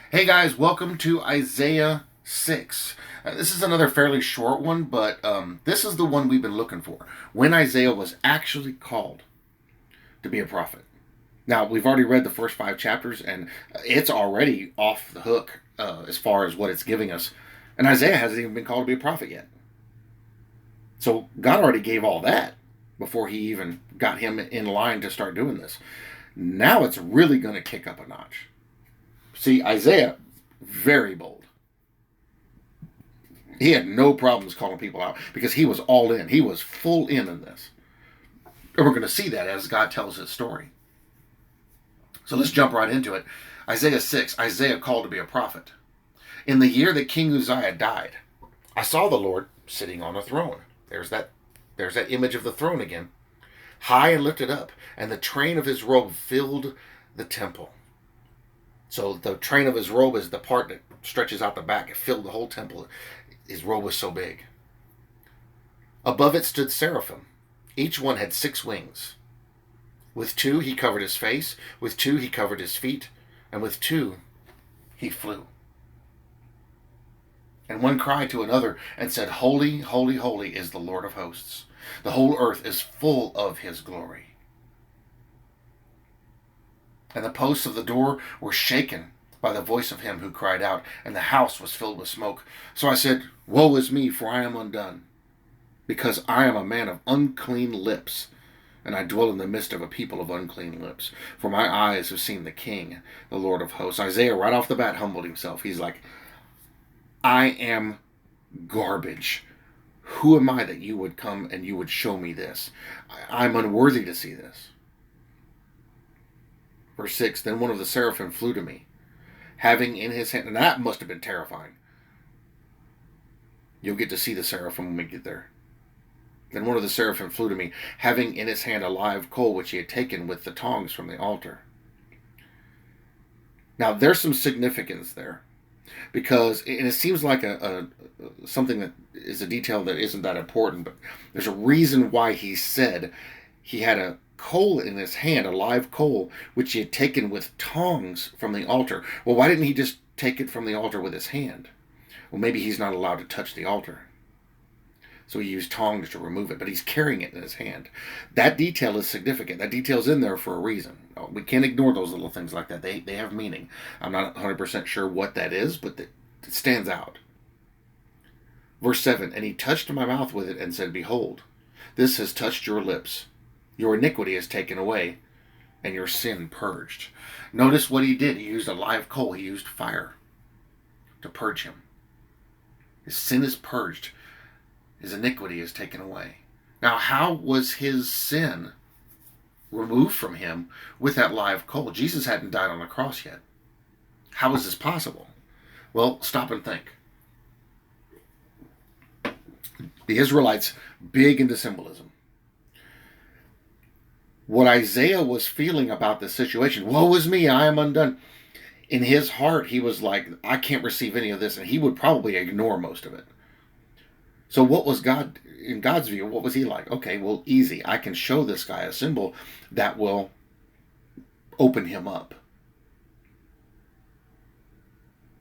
Hey guys, welcome to Isaiah 6. This is another fairly short one, but this is the one we've been looking for. When Isaiah was actually called to be a prophet. Now, we've already read the first 5 chapters, and it's already off the hook as far as what it's giving us. And Isaiah hasn't even been called to be a prophet yet. So God already gave all that before he even got him in line to start doing this. Now it's really going to kick up a notch. See, Isaiah, very bold. He had no problems calling people out because he was all in. He was full in this. And we're going to see that as God tells his story. So let's jump right into it. Isaiah 6, Isaiah called to be a prophet. In the year that King Uzziah died, I saw the Lord sitting on a throne. There's that image of the throne again. High and lifted up, and the train of his robe filled the temple. So the train of his robe is the part that stretches out the back. It filled the whole temple. His robe was so big. Above it stood seraphim. Each one had 6 wings. With 2 he covered his face, with 2 he covered his feet, and with 2 he flew. And one cried to another and said, Holy, holy, holy is the Lord of hosts. The whole earth is full of his glory. And the posts of the door were shaken by the voice of him who cried out, and the house was filled with smoke. So I said, Woe is me, for I am undone, because I am a man of unclean lips, and I dwell in the midst of a people of unclean lips. For my eyes have seen the King, the Lord of hosts. Isaiah, right off the bat, humbled himself. He's like, I am garbage. Who am I that you would come and you would show me this? I'm unworthy to see this. Verse 6, Then one of the seraphim flew to me, having in his hand, and that must have been terrifying. You'll get to see the seraphim when we get there. Then one of the seraphim flew to me, having in his hand a live coal which he had taken with the tongs from the altar. Now there's some significance there, because and it seems like a something that is a detail that isn't that important, but there's a reason why he said he had a coal in his hand, a live coal, which he had taken with tongs from the altar. Well, why didn't he just take it from the altar with his hand? Well, maybe he's not allowed to touch the altar. So he used tongs to remove it, but he's carrying it in his hand. That detail is significant. That detail's in there for a reason. We can't ignore those little things like that. They have meaning. I'm not 100% sure what that is, but it stands out. Verse 7, And he touched my mouth with it and said, Behold, this has touched your lips. Your iniquity is taken away, and your sin purged. Notice what he did. He used a live coal. He used fire to purge him. His sin is purged. His iniquity is taken away. Now, how was his sin removed from him with that live coal? Jesus hadn't died on the cross yet. How is this possible? Well, stop and think. The Israelites, big into symbolism. What Isaiah was feeling about the situation, woe is me, I am undone. In his heart, he was like, I can't receive any of this, and he would probably ignore most of it. So what was God, in God's view, what was he like? Okay, well, easy. I can show this guy a symbol that will open him up.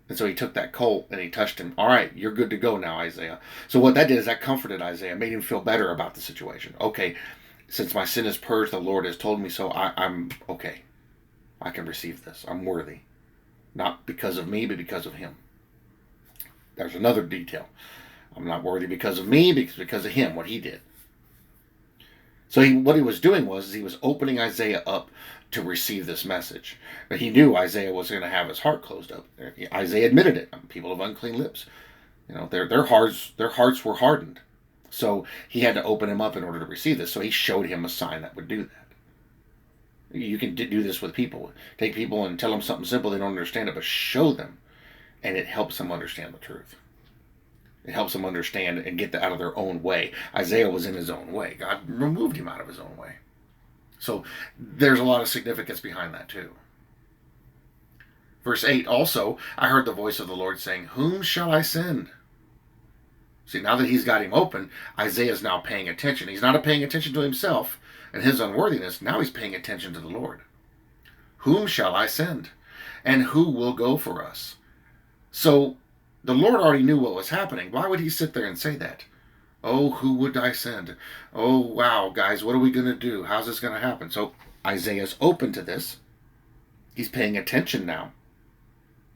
And so he took that colt and he touched him. All right, you're good to go now, Isaiah. So what that did is that comforted Isaiah, made him feel better about the situation. Okay, since my sin is purged, the Lord has told me so, I'm okay. I can receive this. I'm worthy. Not because of me, but because of him. There's another detail. I'm not worthy because of me, because of him, what he did. So what he was doing was he was opening Isaiah up to receive this message. But he knew Isaiah was going to have his heart closed up. Isaiah admitted it. People of unclean lips. Their hearts were hardened. So he had to open him up in order to receive this. So he showed him a sign that would do that. You can do this with people. Take people and tell them something simple they don't understand it, but show them, and it helps them understand the truth. It helps them understand and get out of their own way. Isaiah was in his own way. God removed him out of his own way. So there's a lot of significance behind that too. Verse 8, Also, I heard the voice of the Lord saying, Whom shall I send? See, now that he's got him open, Isaiah's now paying attention. He's not paying attention to himself and his unworthiness. Now he's paying attention to the Lord. Whom shall I send? And who will go for us? So the Lord already knew what was happening. Why would he sit there and say that? Oh, who would I send? Oh, wow, guys, what are we going to do? How's this going to happen? So Isaiah's open to this. He's paying attention now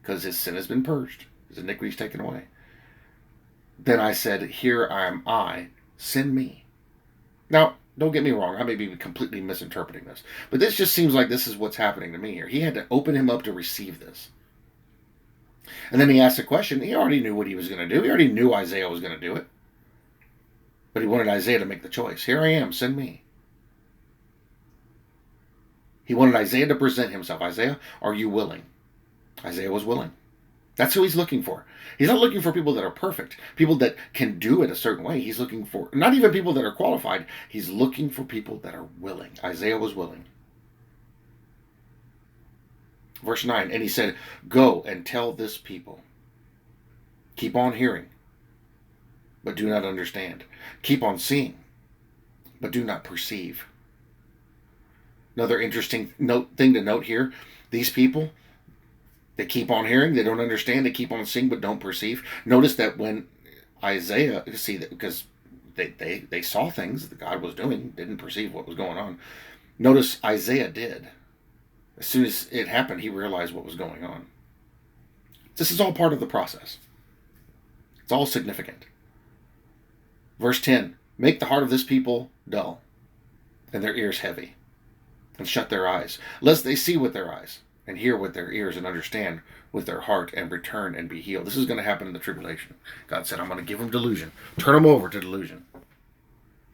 because his sin has been purged. His iniquity is taken away. Then I said, here am I, send me. Now, don't get me wrong, I may be completely misinterpreting this, but this just seems like this is what's happening to me here. He had to open him up to receive this. And then he asked a question. He already knew what he was going to do. He already knew Isaiah was going to do it. But he wanted Isaiah to make the choice. Here I am, send me. He wanted Isaiah to present himself. Isaiah, are you willing? Isaiah was willing. That's who he's looking for. He's not looking for people that are perfect, people that can do it a certain way. He's looking for, not even people that are qualified, he's looking for people that are willing. Isaiah was willing. Verse 9, and he said, go and tell this people. Keep on hearing, but do not understand. Keep on seeing, but do not perceive. Another interesting thing to note here, these people, they keep on hearing, they don't understand, they keep on seeing, but don't perceive. Notice that when Isaiah, see that because they saw things that God was doing, didn't perceive what was going on. Notice Isaiah did. As soon as it happened, he realized what was going on. This is all part of the process. It's all significant. Verse 10, make the heart of this people dull, and their ears heavy, and shut their eyes, lest they see with their eyes, and hear with their ears, and understand with their heart, and return and be healed. This is going to happen in the tribulation. God said, I'm going to give them delusion. Turn them over to delusion.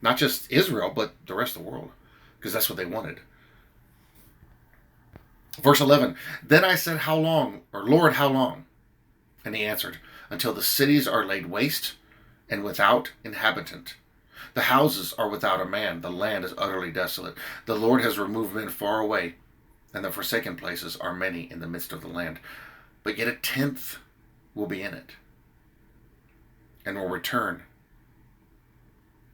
Not just Israel, but the rest of the world, because that's what they wanted. Verse 11, then I said, how long? Or Lord, how long? And he answered, until the cities are laid waste and without inhabitant. The houses are without a man. The land is utterly desolate. The Lord has removed men far away, and the forsaken places are many in the midst of the land. But yet a tenth will be in it, and will return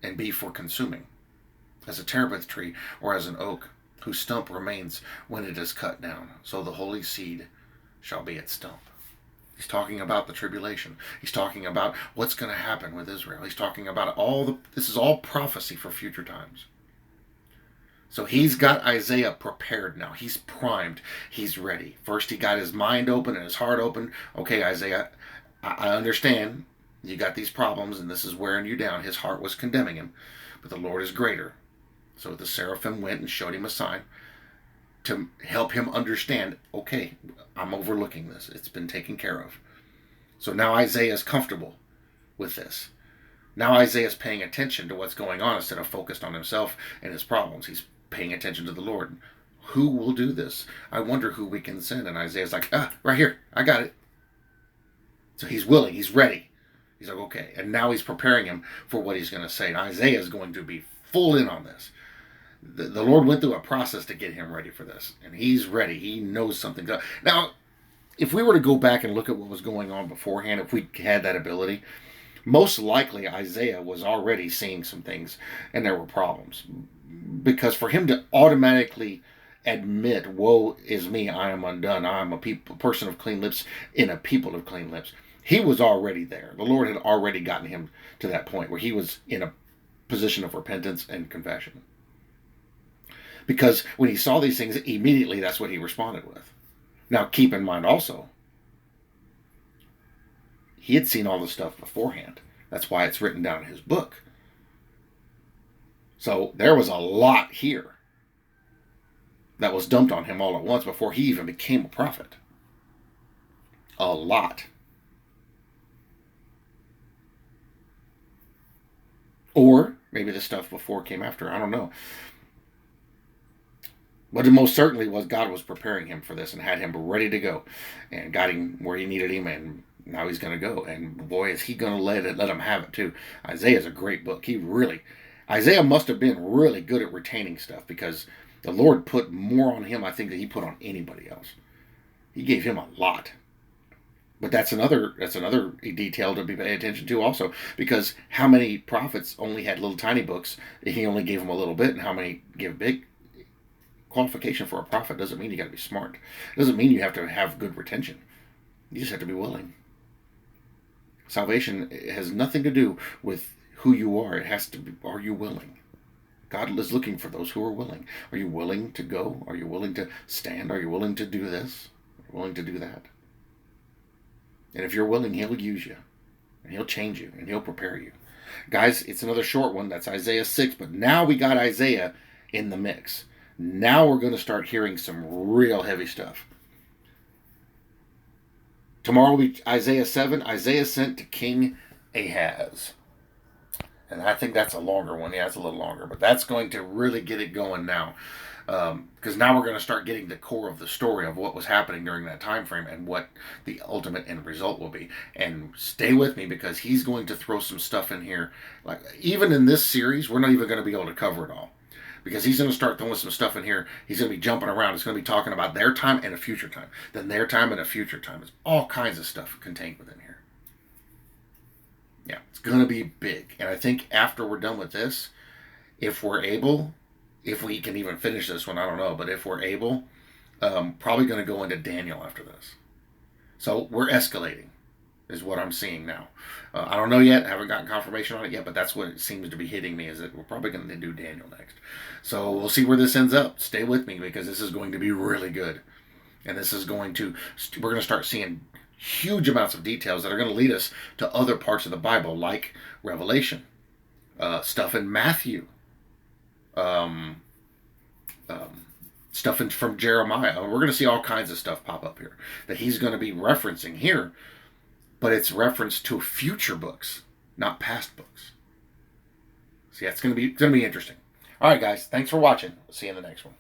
and be for consuming, as a terebinth tree or as an oak, whose stump remains when it is cut down. So the holy seed shall be its stump. He's talking about the tribulation. He's talking about what's going to happen with Israel. He's talking about this is all prophecy for future times. So he's got Isaiah prepared now. He's primed. He's ready. First he got his mind open and his heart open. Okay, Isaiah, I understand you got these problems and this is wearing you down. His heart was condemning him, but the Lord is greater. So the seraphim went and showed him a sign to help him understand, okay, I'm overlooking this. It's been taken care of. So now Isaiah is comfortable with this. Now Isaiah is paying attention to what's going on instead of focused on himself and his problems. He's paying attention to the Lord. Who will do this? I wonder who we can send. And Isaiah's like, right here. I got it. So he's willing. He's ready. He's like, okay. And now he's preparing him for what he's going to say. And Isaiah is going to be full in on this. The Lord went through a process to get him ready for this. And he's ready. He knows something. Now, if we were to go back and look at what was going on beforehand, if we had that ability, most likely Isaiah was already seeing some things and there were problems. Because for him to automatically admit, woe is me, I am undone, I am a person of clean lips in a people of clean lips, he was already there. The Lord had already gotten him to that point where he was in a position of repentance and confession. Because when he saw these things, immediately that's what he responded with. Now keep in mind also, he had seen all this stuff beforehand. That's why it's written down in his book. So there was a lot here that was dumped on him all at once before he even became a prophet. A lot. Or maybe the stuff before came after. I don't know. But it most certainly was God was preparing him for this and had him ready to go and got him where he needed him, and now he's going to go. And boy, is he going to let him have it too. Isaiah's a great book. Isaiah must have been really good at retaining stuff because the Lord put more on him, I think, than he put on anybody else. He gave him a lot. But that's another detail to be paying attention to also, because how many prophets only had little tiny books, and he only gave them a little bit, and how many give big qualification for a prophet doesn't mean you got to be smart. It doesn't mean you have to have good retention. You just have to be willing. Salvation has nothing to do with who you are. It has to be, are you willing? God is looking for those who are willing. Are you willing to go? Are you willing to stand? Are you willing to do this? Are you willing to do that? And if you're willing, He'll use you. And He'll change you. And He'll prepare you. Guys, it's another short one. That's Isaiah 6. But now we got Isaiah in the mix. Now we're going to start hearing some real heavy stuff. Tomorrow will be Isaiah 7. Isaiah sent to King Ahaz. And I think that's a longer one. Yeah, it's a little longer. But that's going to really get it going now. Because now we're going to start getting the core of the story of what was happening during that time frame and what the ultimate end result will be. And stay with me, because he's going to throw some stuff in here. Like, even in this series, we're not even going to be able to cover it all. Because he's going to start throwing some stuff in here. He's going to be jumping around. It's going to be talking about their time and a future time. Then their time and a future time. It's all kinds of stuff contained within here. Yeah, it's going to be big. And I think after we're done with this, if we're able, if we can even finish this one, I don't know. But if we're able, probably going to go into Daniel after this. So we're escalating, is what I'm seeing now. I don't know yet. I haven't gotten confirmation on it yet, but that's what it seems to be hitting me, is that we're probably going to do Daniel next. So we'll see where this ends up. Stay with me, because this is going to be really good. And this is going to, we're going to start seeing huge amounts of details that are going to lead us to other parts of the Bible, like Revelation, stuff in Matthew, stuff from Jeremiah. We're going to see all kinds of stuff pop up here that he's going to be referencing here, but it's reference to future books, not past books. So yeah, it's going to be interesting. All right, guys, thanks for watching. See you in the next one.